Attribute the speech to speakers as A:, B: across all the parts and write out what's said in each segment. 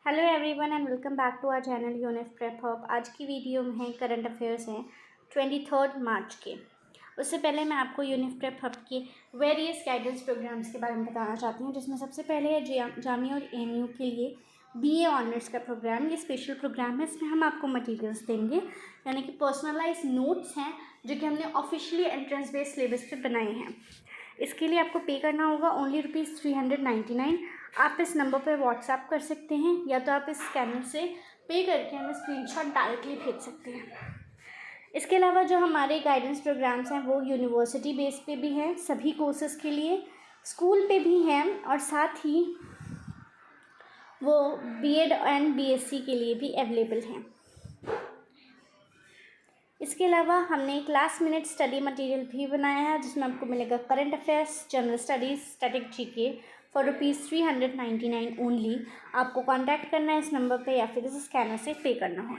A: Hello everyone and welcome back to our channel Unif Prep Hub. आज की video में है करंट अफेयर्स हैं 23 मार्च के। उससे पहले मैं आपको यूनिफ प्रेप हब के वेरियस गाइडेंस प्रोग्राम्स के बारे में बताना चाहती हूँ, जिसमें सबसे पहले है जामिया और एएमयू के लिए बीए ऑनर्स का प्रोग्राम। ये स्पेशल प्रोग्राम है, इसमें हम आपको मटेरियल्स देंगे, यानी कि पर्सनलाइज नोट्स हैं जो कि हमने ऑफिशियली एंट्रेंस बेस्ड सिलेबस पे बनाए हैं। इसके लिए आपको पे करना होगा ओनली ₹399। आप इस नंबर पर व्हाट्सएप कर सकते हैं या तो आप इस स्कैनर से पे करके हमें स्क्रीनशॉट डायरेक्टली भेज सकते हैं। इसके अलावा जो हमारे गाइडेंस प्रोग्राम्स हैं वो यूनिवर्सिटी बेस पे भी हैं, सभी कोर्सेज के लिए स्कूल पे भी हैं, और साथ ही वो बीएड एंड बीएससी के लिए भी अवेलेबल हैं। इसके अलावा हमने एक लास्ट मिनट स्टडी मटेरियल भी बनाया है, जिसमें आपको मिलेगा current affairs, general studies, static GK for ₹399 only. आपको कांटेक्ट करना है इस नंबर पे या फिर इस स्कैनर से पे करना हो।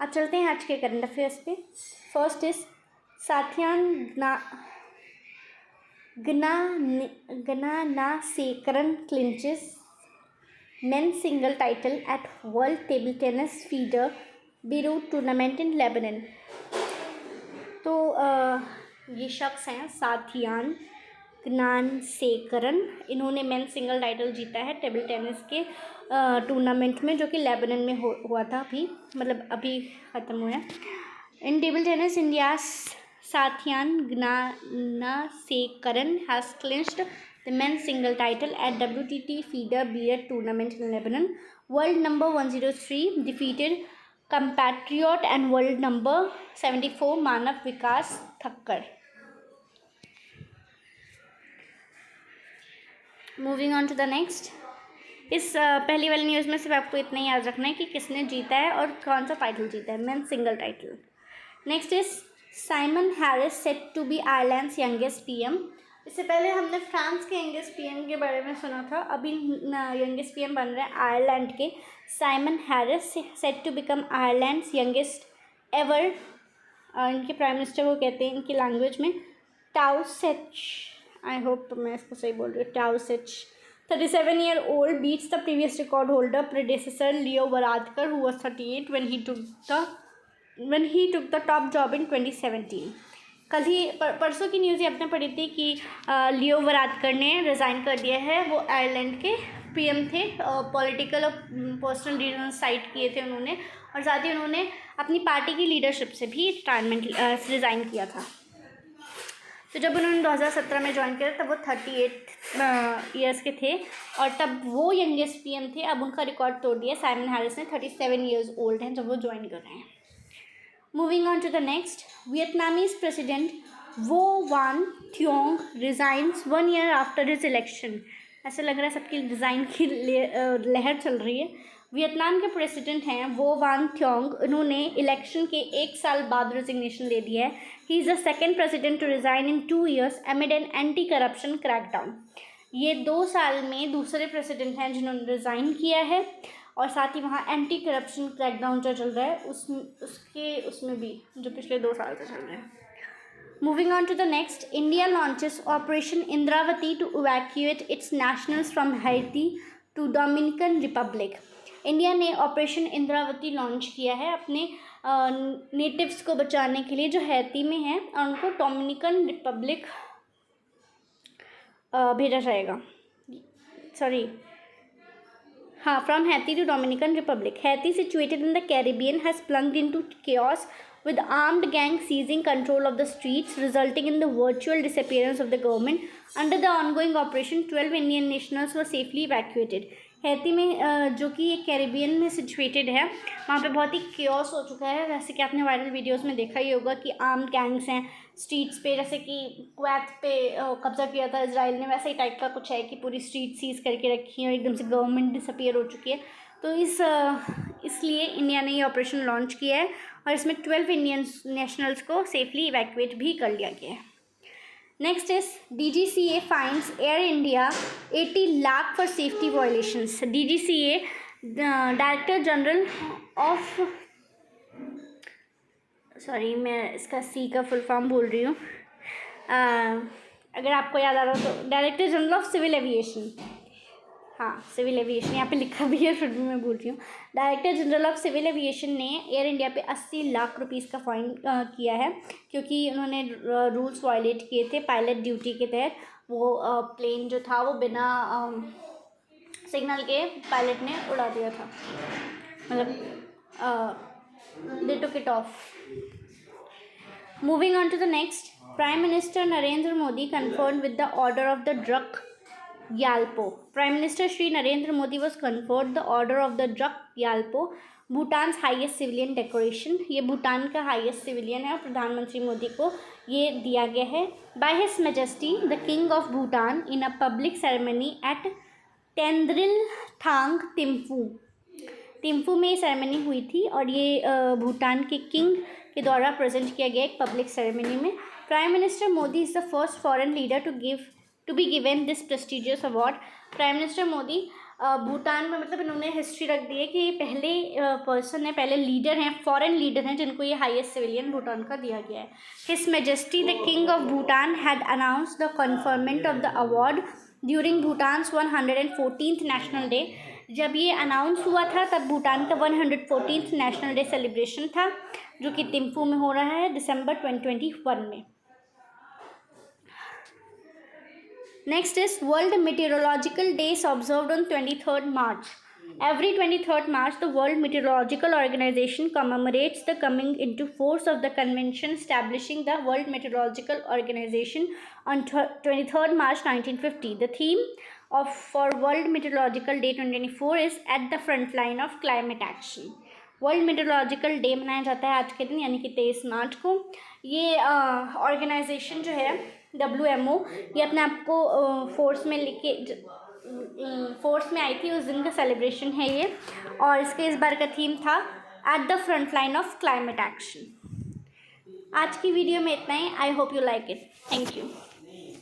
A: अब चलते हैं आज के करंट अफेयर्स पे। First is Sathiyan Gnanasekaran clinches men's single title at World Table Tennis FIDE Beirut tournament in Lebanon. तो ये शख्स हैं साथियान गनानासेकरन। इन्होंने मेंस सिंगल टाइटल जीता है टेबल टेनिस के टूर्नामेंट में, जो कि लेबनान में हुआ था, अभी ख़त्म हुआ है। In table tennis India Sathiyan Gnanasekaran has clinched the men's single title at WTT FIDE Beirut tournament in Lebanon. World number 103 defeated compatriot and world number 74 Manav Vikas Thakkar. Moving on to the next. इस पहली वाली news में सिर्फ आपको इतना ही याद रखना है कि किसने जीता है और कौन सा टाइटल जीता है, men's single title. Next is Simon Harris set to be Ireland's youngest PM. इससे पहले हमने फ्रांस के यंगेस्ट पीएम के बारे में सुना था, अभी यंगेस्ट पीएम बन रहे हैं आयरलैंड के Simon Harris, set to become Ireland's youngest ever. इनके प्राइम मिनिस्टर को कहते हैं इनकी लैंग्वेज में टाउसेच, आई होप मैं इसको सही बोल रही हूँ, टाउसेच। 37-year-old beats the previous record holder predecessor Leo Varadkar, who was 38 when he took the top job in 2017. कल ही परसों की न्यूज़ ये आपने पढ़ी थी कि लियो वरादकर ने रिज़ाइन कर दिया है। वो आयरलैंड के पीएम थे, पॉलिटिकल और पर्सनल रीजन साइड किए थे उन्होंने, और साथ ही उन्होंने अपनी पार्टी की लीडरशिप से भी रिज़ाइन किया था। तो जब उन्होंने 2017 में ज्वाइन किया तब वो 38 ईयर्स के थे, और तब वो यंगेस्ट पीएम थे। अब उनका रिकॉर्ड तोड़ दिया साइमन हैरिस ने, 37 ईयर्स ओल्ड हैं जब वो ज्वाइन कर रहे हैं। Moving on to the next, Vietnamese President Vo Van Thiong resigns 1 year after his election. ऐसा लग रहा है सबकी रिज़ाइन की लहर चल रही है। वियतनाम के प्रेसिडेंट हैं वो वान थ्योंग, उन्होंने इलेक्शन के 1 साल बाद रेजिग्नेशन दे दिया है। He is the second president to resign in 2 years amid an anti corruption crackdown. ये 2 साल में दूसरे प्रेसिडेंट हैं जिन्होंने रिज़ाइन किया है, और साथ ही वहाँ एंटी करप्शन क्रैकडाउन जो चल रहा है उसमें भी जो पिछले 2 साल से चल रहा है। Moving on to the next, India launches operation Indravati to evacuate its nationals from Haiti to Dominican Republic. India ने ऑपरेशन इंद्रावती लॉन्च किया है अपने नेटिव्स को बचाने के लिए जो हैती में हैं, और उनको डोमिनिकन रिपब्लिक भेजा जाएगा। From Haiti to Dominican Republic. Haiti, situated in the Caribbean, has plunged into chaos with armed gangs seizing control of the streets, resulting in the virtual disappearance of the government. Under the ongoing operation, 12 Indian nationals were safely evacuated. Haiti में जो कि Caribbean में situated है, वहाँ पे बहुत ही chaos हो चुका है। जैसे कि आपने वायरल वीडियोस में देखा ही होगा कि आर्म्ड गैंग्स हैं स्ट्रीट्स पे, जैसे कि कुवैत पे कब्ज़ा किया था इसराइल ने, वैसे ही टाइप का कुछ है कि पूरी स्ट्रीट सीज करके रखी है और एकदम से गवर्नमेंट डिसअपीयर हो चुकी है। तो इसलिए इंडिया ने ये ऑपरेशन लॉन्च किया है, और इसमें 12 इंडियन नेशनल्स को सेफली इवैक्यूएट भी कर लिया गया है। Next is DGCA fines Air India 80 lakh for safety violations. DGCA, Director General of, मैं इसका सी का फुल फॉर्म बोल रही हूँ, अगर आपको याद आ रहा हो तो director general of civil aviation, हाँ सिविल एविएशन यहाँ पे लिखा भी है, फिर भी मैं भूल रही हूँ। Director general of civil aviation ने एयर इंडिया पे 80 लाख रुपीस का फाइन किया है, क्योंकि उन्होंने रूल्स वायलेट किए थे पायलट ड्यूटी के तहत। वो प्लेन जो था वो बिना सिग्नल के पायलट ने उड़ा दिया था, मतलब they took it off. Moving on to the next, Prime Minister Narendra Modi conferred with the Order of the Druk Gyalpo. Prime Minister Shri Narendra Modi was conferred the Order of the Druk Gyalpo, Bhutan highest civilian decoration. ये भूटान का highest civilian है और प्रधानमंत्री मोदी को ये दिया गया है। By his majesty the king of Bhutan in a public ceremony at Tendrel Thang Thimphu में सेरेमनी हुई थी और ये भूटान के किंग के द्वारा प्रेजेंट किया गया एक पब्लिक सेरेमनी में। Prime minister Modi is the first foreign leader to be given this prestigious award. Prime minister Modi Bhutan में, मतलब इन्होंने हिस्ट्री रख दी है कि ये पहले पर्सन है, पहले लीडर हैं, फॉरेन लीडर हैं जिनको ये हाईएस्ट सिविलियन भूटान का दिया गया है। His majesty the king of Bhutan had announced the conferment of the award during Bhutan's 114th national day. जब ये अनाउंस हुआ था तब भूटान का 114th नेशनल डे सेलिब्रेशन था, जो कि थिम्फू में हो रहा है दिसंबर 2021 में। Next is world meteorological days observed on 23rd March. Every 23rd March, the World Meteorological Organization commemorates the coming into force of the convention establishing the World Meteorological Organization on 23rd March 1950. The theme for World Meteorological Day 2024 is at the front line of climate action. World meteorological day मनाया जाता है आज के दिन, यानी कि 23 मार्च को। ये ऑर्गेनाइजेशन जो है WMO, ये अपने आप को फोर्स में लेके फोर्स में आई थी, उस दिन का सेलिब्रेशन है ये। और इसके इस बार का थीम था at the front line of climate action. आज की वीडियो में इतना ही। I hope you like it. Thank you.